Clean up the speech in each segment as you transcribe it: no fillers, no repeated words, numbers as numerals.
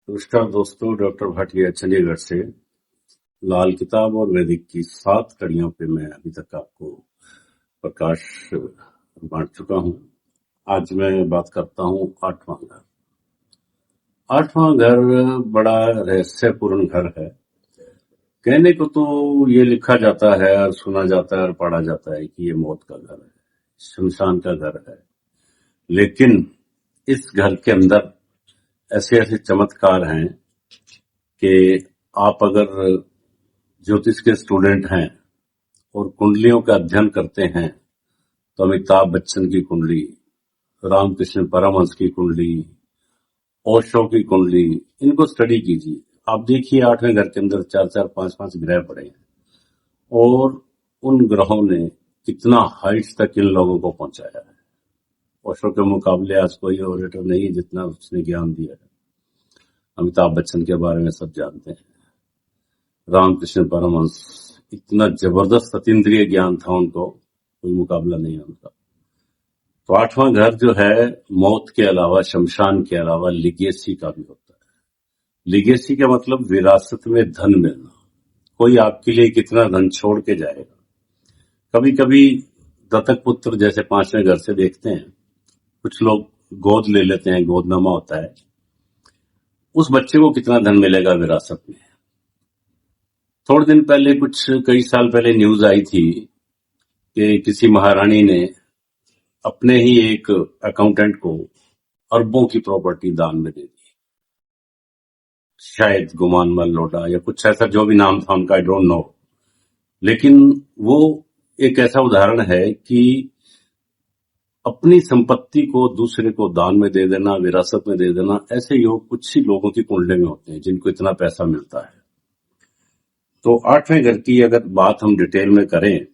नमस्कार दोस्तों, डॉक्टर भाटिया चंडीगढ़ से लाल किताब और वैदिक की 7 कड़ियों पे मैं अभी तक आपको प्रकाश बांट चुका हूं। आज मैं बात करता हूं 8वां घर। 8वां घर बड़ा रहस्यपूर्ण घर है। कहने को तो ये लिखा जाता है और सुना जाता है और पढ़ा जाता है कि ये मौत का घर है, शमशान का घर है। लेकिन इस घर के अंदर ऐसे ऐसे चमत्कार हैं कि आप अगर ज्योतिष के स्टूडेंट हैं और कुंडलियों का अध्ययन करते हैं तो अमिताभ बच्चन की कुंडली, रामकृष्ण परमहंस की कुंडली, ओशो की कुंडली, इनको स्टडी कीजिए। आप देखिए 8वें घर के अंदर 4-4, 5-5 ग्रह पड़े हैं और उन ग्रहों ने कितना हाइट्स तक इन लोगों को पहुंचाया है। ओशो के मुकाबले आज कोई ऑरेटर नहीं है जितना उसने ज्ञान दिया है। अमिताभ बच्चन के बारे में सब जानते हैं। रामकृष्ण परमहंस, इतना जबरदस्त अतीन्द्रिय ज्ञान था उनको, कोई मुकाबला नहीं है उनका। तो 8वां घर जो है मौत के अलावा, शमशान के अलावा लिगेसी का भी होता है। लिगेसी का मतलब विरासत में धन मिलना। कोई आपके लिए कितना धन छोड़ के जाएगा। कभी कभी दत्तक पुत्र जैसे 5वें घर से देखते हैं, कुछ लोग गोद ले लेते हैं, गोदनामा होता है, उस बच्चे को कितना धन मिलेगा विरासत में। थोड़े दिन पहले, कई साल पहले न्यूज आई थी कि किसी महारानी ने अपने ही एक अकाउंटेंट को अरबों की प्रॉपर्टी दान में दे दी। शायद गुमानमल लोडा या कुछ ऐसा, जो भी नाम था उनका, आई डोंट नो। लेकिन वो एक ऐसा उदाहरण है कि अपनी संपत्ति को दूसरे को दान में दे देना, विरासत में दे देना, ऐसे योग कुछ ही लोगों की कुंडली में होते हैं जिनको इतना पैसा मिलता है। तो 8वें घर की अगर बात हम डिटेल में करें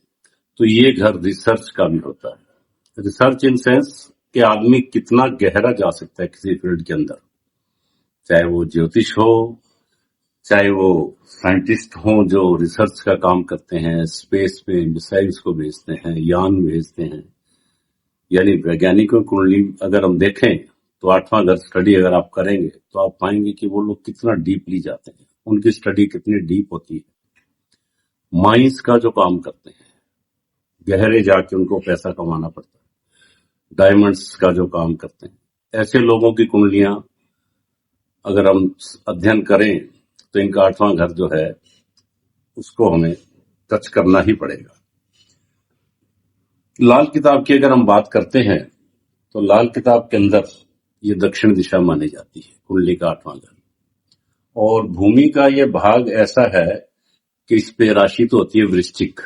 तो ये घर रिसर्च का भी होता है। रिसर्च इन सेंस कि आदमी कितना गहरा जा सकता है किसी फील्ड के अंदर, चाहे वो ज्योतिष हो, चाहे वो साइंटिस्ट हो जो रिसर्च का काम करते हैं, स्पेस में मिसाइल्स को भेजते हैं, यान भेजते हैं। यानी वैज्ञानिकों की कुंडली अगर हम देखें तो 8वां घर स्टडी अगर आप करेंगे तो आप पाएंगे कि वो लोग कितना डीपली जाते हैं, उनकी स्टडी कितनी डीप होती है। माइंस का जो काम करते हैं, गहरे जाके उनको पैसा कमाना पड़ता है। डायमंड्स का जो काम करते हैं, ऐसे लोगों की कुंडलियां अगर हम अध्ययन करें तो इनका 8वां घर जो है उसको हमें टच करना ही पड़ेगा। लाल किताब की अगर हम बात करते हैं तो लाल किताब के अंदर ये दक्षिण दिशा मानी जाती है, कुंडली का 8वां घर। और भूमि का ये भाग ऐसा है कि इस पे राशि तो होती है वृश्चिक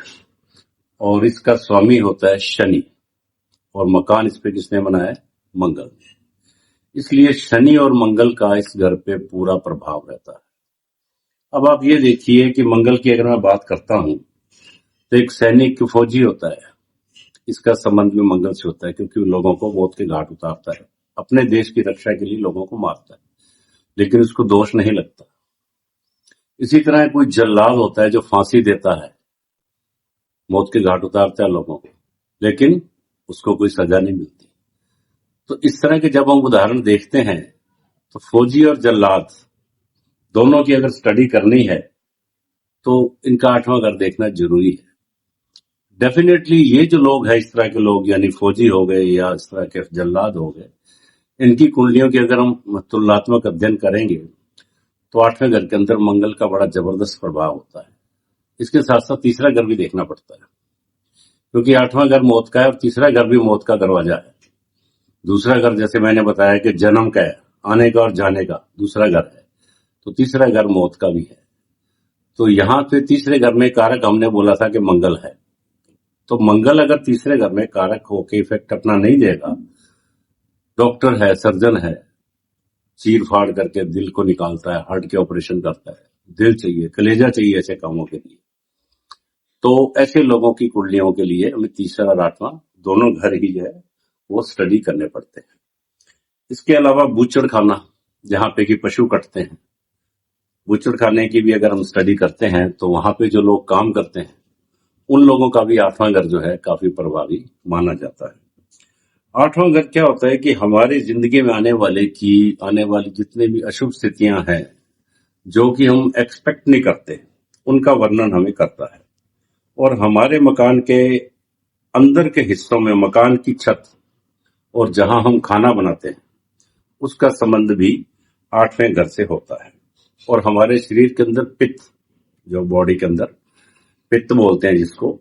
और इसका स्वामी होता है शनि, और मकान इस पे किसने बनाया है? मंगल। इसलिए शनि और मंगल का इस घर पे पूरा प्रभाव रहता है। अब आप ये देखिए कि मंगल की अगर मैं बात करता हूं तो एक सैनिक फौजी होता है, इसका संबंध भी मंगल से होता है क्योंकि लोगों को मौत के घाट उतारता है, अपने देश की रक्षा के लिए लोगों को मारता है, लेकिन उसको दोष नहीं लगता। इसी तरह कोई जल्लाद होता है जो फांसी देता है, मौत के घाट उतारता है लोगों को, लेकिन उसको कोई सजा नहीं मिलती। तो इस तरह के जब हम उदाहरण देखते हैं तो फौजी और जल्लाद दोनों की अगर स्टडी करनी है तो इनका 8वां घर देखना जरूरी है। डेफिनेटली ये जो लोग हैं, इस तरह के लोग, यानी फौजी हो गए या इस तरह के जल्लाद हो गए, इनकी कुंडलियों की अगर हम तुलनात्मक अध्ययन करेंगे तो 8वें घर के अंदर मंगल का बड़ा जबरदस्त प्रभाव होता है। इसके साथ साथ तीसरा घर भी देखना पड़ता है क्योंकि 8वां घर मौत का है और तीसरा घर भी मौत का दरवाजा है। दूसरा घर जैसे मैंने बताया कि जन्म का है, आने का और जाने का दूसरा घर है, तो तीसरा घर मौत का भी है। तो यहां पे तीसरे घर में कारक हमने बोला था कि मंगल है, तो मंगल अगर तीसरे घर में कारक होके इफेक्ट अपना नहीं देगा, डॉक्टर है, सर्जन है, चीर फाड़ करके दिल को निकालता है, हार्ट के ऑपरेशन करता है, दिल चाहिए, कलेजा चाहिए ऐसे कामों के लिए, तो ऐसे लोगों की कुंडलियों के लिए हमें तीसरा और 8वां दोनों घर ही जो है वो स्टडी करने पड़ते हैं। इसके अलावा बूचड़ खाना, जहां पे कि पशु कटते हैं, बूचड़ खाने की भी अगर हम स्टडी करते हैं तो वहां पे जो लोग काम करते हैं उन लोगों का भी 8वां घर जो है काफी प्रभावी माना जाता है। आठवां घर क्या होता है कि हमारे जिंदगी में आने वाली जितने भी अशुभ स्थितियां हैं जो कि हम एक्सपेक्ट नहीं करते, उनका वर्णन हमें करता है। और हमारे मकान के अंदर के हिस्सों में मकान की छत और जहां हम खाना बनाते हैं उसका संबंध भी आठवें घर से होता है। और हमारे शरीर के अंदर पित्त, जो बॉडी के अंदर पित्त बोलते हैं जिसको,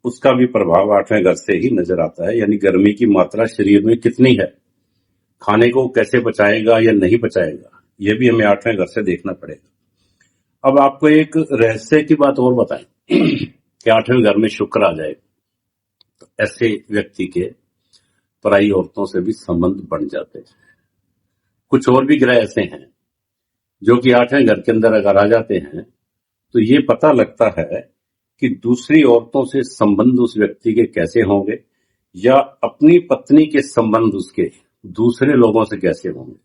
उसका भी प्रभाव आठवें घर से ही नजर आता है। यानी गर्मी की मात्रा शरीर में कितनी है, खाने को कैसे पचाएगा या नहीं पचाएगा, यह भी हमें आठवें घर से देखना पड़ेगा। अब आपको एक रहस्य की बात और बताएं कि आठवें घर में शुक्र आ जाए तो ऐसे व्यक्ति के पराई औरतों से भी संबंध बढ़ जाते हैं। कुछ और भी ग्रह ऐसे हैं जो कि आठवें घर के अंदर अगर आ जाते हैं तो ये पता लगता है कि दूसरी औरतों से संबंध उस व्यक्ति के कैसे होंगे या अपनी पत्नी के संबंध उसके दूसरे लोगों से कैसे होंगे,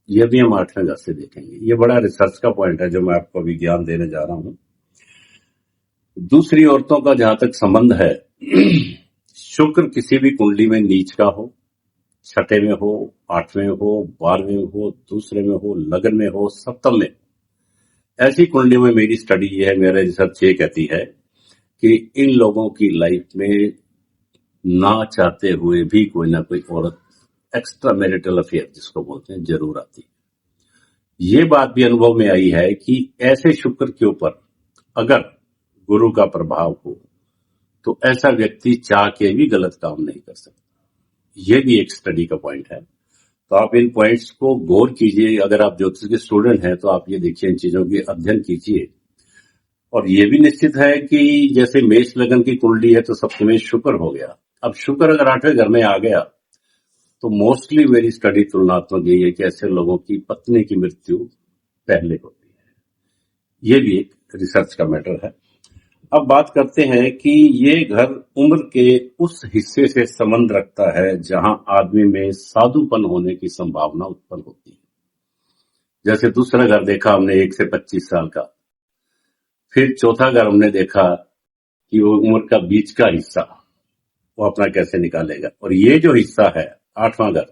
यह भी हम आठवें घर से देखेंगे। ये बड़ा रिसर्च का पॉइंट है जो मैं आपको अभी ज्ञान देने जा रहा हूं। दूसरी औरतों का जहां तक संबंध है, शुक्र किसी भी कुंडली में नीच का हो, छठे में हो, आठवें हो, 12वें हो, दूसरे में हो, लग्न में हो, सप्तम में, ऐसी कुंडलियों में मेरी स्टडी ये है, मेरा रिसर्च ये कहती है कि इन लोगों की लाइफ में ना चाहते हुए भी कोई ना कोई औरत एक्स्ट्रा मैरिटल अफेयर जिसको बोलते हैं जरूर आती है। ये बात भी अनुभव में आई है कि ऐसे शुक्र के ऊपर अगर गुरु का प्रभाव हो तो ऐसा व्यक्ति चाह के भी गलत काम नहीं कर सकता। ये भी एक स्टडी का पॉइंट है। तो आप इन पॉइंट्स को गौर कीजिए। अगर आप ज्योतिष के स्टूडेंट हैं तो आप ये देखिए, इन चीजों की अध्ययन कीजिए। और ये भी निश्चित है कि जैसे मेष लगन की कुंडली है तो सप्तमेश शुक्र हो गया। अब शुक्र अगर आठवें घर में आ गया तो मोस्टली मेरी स्टडी तुलनात्मक यही है कि ऐसे लोगों की पत्नी की मृत्यु पहले होती है। ये भी एक रिसर्च का मैटर है। अब बात करते हैं कि ये घर उम्र के उस हिस्से से संबंध रखता है जहां आदमी में साधुपन होने की संभावना उत्पन्न होती है। जैसे दूसरा घर देखा हमने 1 से 25 साल का, फिर चौथा घर हमने देखा कि वो उम्र का बीच का हिस्सा वो अपना कैसे निकालेगा। और ये जो हिस्सा है आठवां घर,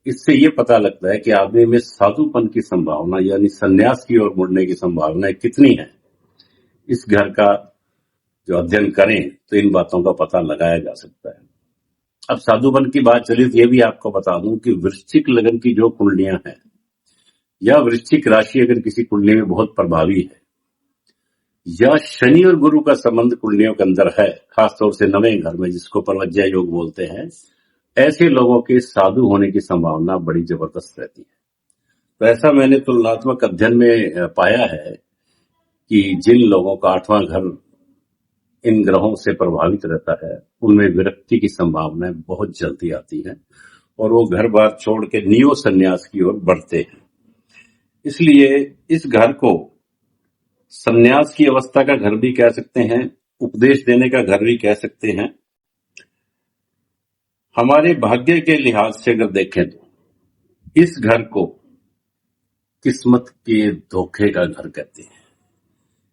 इससे ये पता लगता है कि आदमी में साधुपन की संभावना यानी संन्यास की ओर मुड़ने की संभावना कितनी है। इस घर का जो अध्ययन करें तो इन बातों का पता लगाया जा सकता है। अब साधुपन की बात चली तो ये भी आपको बता दूं कि वृश्चिक लगन की जो कुंडलियां हैं या वृश्चिक राशि अगर किसी कुंडली में बहुत प्रभावी है या शनि और गुरु का संबंध कुंडलियों के अंदर है, खासतौर से 9वें घर में जिसको परवज्या योग बोलते हैं, ऐसे लोगों के साधु होने की संभावना बड़ी जबरदस्त रहती है। तो ऐसा मैंने तुलनात्मक अध्ययन में पाया है कि जिन लोगों का आठवां घर इन ग्रहों से प्रभावित रहता है उनमें विरक्ति की संभावनाएं बहुत जल्दी आती हैं और वो घर बार छोड़ के नियो संन्यास की ओर बढ़ते हैं। इसलिए इस घर को संन्यास की अवस्था का घर भी कह सकते हैं, उपदेश देने का घर भी कह सकते हैं। हमारे भाग्य के लिहाज से अगर देखें तो इस घर को किस्मत के धोखे का घर कहते हैं।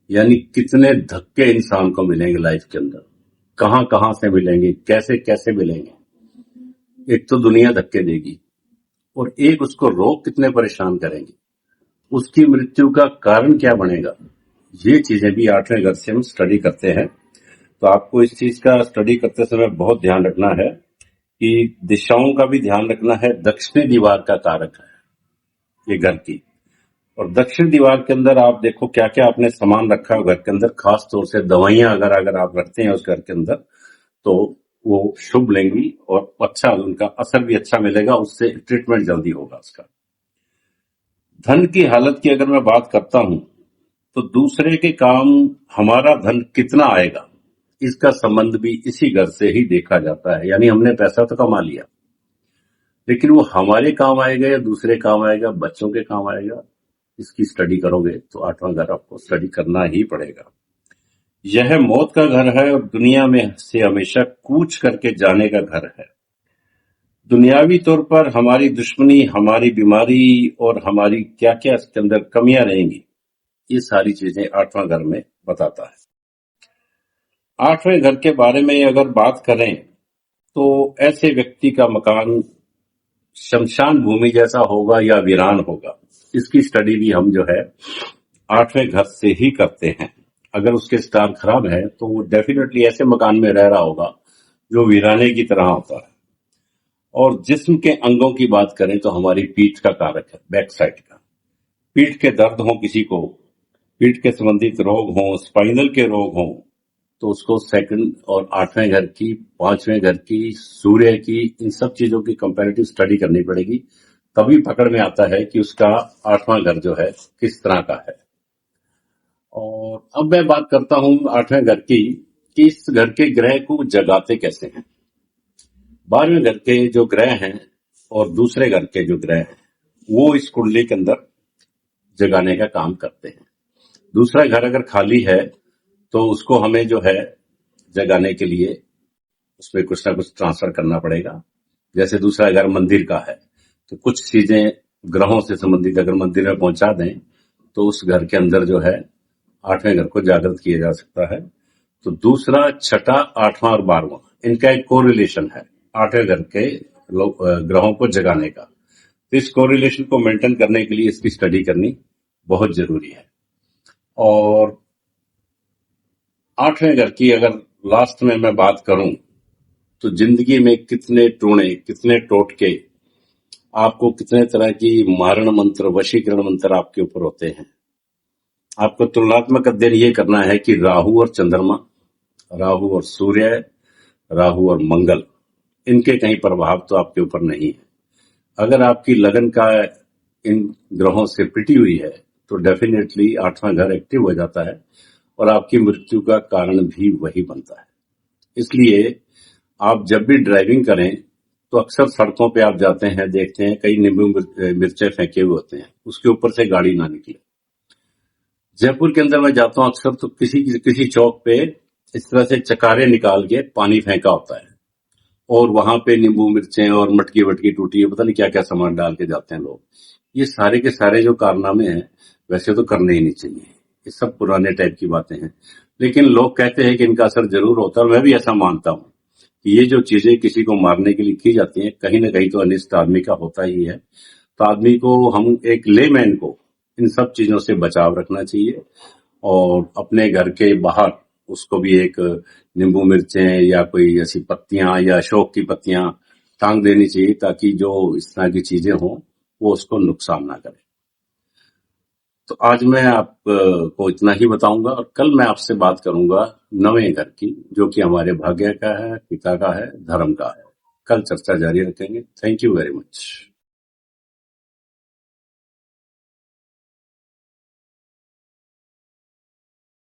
यानी कितने धक्के इंसान को मिलेंगे लाइफ के अंदर, कहां कहां से मिलेंगे, कैसे कैसे मिलेंगे। एक तो दुनिया धक्के देगी और एक उसको रोग कितने परेशान करेंगे, उसकी मृत्यु का कारण क्या बनेगा। ये चीजें भी आठवें घर से हम स्टडी करते हैं। तो आपको इस चीज का स्टडी करते समय बहुत ध्यान रखना है कि दिशाओं का भी ध्यान रखना है। दक्षिणी दीवार का कारक है ये घर की, और दक्षिण दीवार के अंदर आप देखो क्या क्या आपने सामान रखा है घर के अंदर, खास तौर से दवाइयां अगर आप रखते हैं उस घर के अंदर तो वो शुभ लेंगी और अच्छा उनका असर भी अच्छा मिलेगा, उससे ट्रीटमेंट जल्दी होगा उसका। धन की हालत की अगर मैं बात करता हूं तो दूसरे के काम हमारा धन कितना आएगा इसका संबंध भी इसी घर से ही देखा जाता है। यानी हमने पैसा तो कमा लिया लेकिन वो हमारे काम आएगा या दूसरे काम आएगा, बच्चों के काम आएगा, इसकी स्टडी करोगे तो आठवां घर आपको स्टडी करना ही पड़ेगा। यह मौत का घर है और दुनिया में से हमेशा कूच करके जाने का घर है। दुनियावी तौर पर हमारी दुश्मनी, हमारी बीमारी और हमारी क्या क्या इसके अंदर कमियां रहेंगी, ये सारी चीजें आठवां घर में बताता है। आठवें घर के बारे में अगर बात करें तो ऐसे व्यक्ति का मकान शमशान भूमि जैसा होगा या वीरान होगा, इसकी स्टडी भी हम जो है 8वें घर से ही करते हैं। अगर उसके स्टार खराब है तो वो डेफिनेटली ऐसे मकान में रह रहा होगा जो वीराने की तरह होता है। और जिस्म के अंगों की बात करें तो हमारी पीठ का कारक है, बैक साइड का। पीठ के दर्द हो किसी को, पीठ के संबंधित रोग हों, स्पाइनल के रोग हों, तो उसको सेकंड और 8वें घर की, 5वें घर की, सूर्य की, इन सब चीजों की कंपैरेटिव स्टडी करनी पड़ेगी। तभी पकड़ में आता है कि उसका 8वां घर जो है किस तरह का है। और अब मैं बात करता हूं 8वें घर की, कि इस घर के ग्रह को जगाते कैसे हैं। 12वें घर के जो ग्रह हैं और दूसरे घर के जो ग्रह हैं वो इस कुंडली के अंदर जगाने का काम करते हैं। दूसरा घर अगर खाली है तो उसको हमें जो है जगाने के लिए उसमें कुछ ना कुछ ट्रांसफर करना पड़ेगा। जैसे दूसरा घर मंदिर का है तो कुछ चीजें ग्रहों से संबंधित अगर मंदिर में पहुंचा दें तो उस घर के अंदर जो है 8वें घर को जागृत किया जा सकता है। तो दूसरा, छठा, 8वां और 12वां, इनका एक कोरिलेशन है 8वें घर के ग्रहों को जगाने का। तो इस कोरिलेशन को मेंटेन करने के लिए इसकी स्टडी करनी बहुत जरूरी है। और 8वें घर की अगर लास्ट में मैं बात करूं तो जिंदगी में कितने टोने, कितने टोटके, आपको कितने तरह की मारण मंत्र, वशीकरण मंत्र आपके ऊपर होते हैं। आपको तुलनात्मक अध्ययन ये करना है कि राहु और चंद्रमा, राहु और सूर्य, राहु और मंगल, इनके कहीं प्रभाव तो आपके ऊपर नहीं है। अगर आपकी लगन का इन ग्रहों से पिटी हुई है तो डेफिनेटली 8वां घर एक्टिव हो जाता है और आपकी मृत्यु का कारण भी वही बनता है। इसलिए आप जब भी ड्राइविंग करें तो अक्सर सड़कों पे आप जाते हैं, देखते हैं कई नींबू मिर्चे फेंके हुए होते हैं, उसके ऊपर से गाड़ी ना निकले। जयपुर के अंदर मैं जाता हूं अक्सर तो किसी चौक पे इस तरह से चकारे निकाल के पानी फेंका होता है और वहां पे नींबू मिर्चें और मटकी वटकी टूटी है, पता नहीं क्या क्या सामान डाल के जाते हैं लोग। ये सारे के सारे जो कारनामे हैं वैसे तो करने ही नहीं चाहिए, ये सब पुराने टाइप की बातें हैं। लेकिन लोग कहते हैं कि इनका असर जरूर होता है और मैं भी ऐसा मानता हूं कि ये जो चीजें किसी को मारने के लिए की जाती हैं कहीं ना कहीं तो अनिष्ट आदमी का होता ही है। तो आदमी को, हम एक लेमैन को इन सब चीजों से बचाव रखना चाहिए और अपने घर के बाहर उसको भी एक नींबू मिर्चें या कोई ऐसी पत्तियां या अशोक की पत्तियां टांग देनी चाहिए ताकि जो इस तरह की चीजें हों वो उसको नुकसान ना करे। तो आज मैं आपको इतना ही बताऊंगा और कल मैं आपसे बात करूंगा 9वें घर की, जो कि हमारे भाग्य का है, पिता का है, धर्म का है। कल चर्चा जारी रखेंगे। Thank you very much.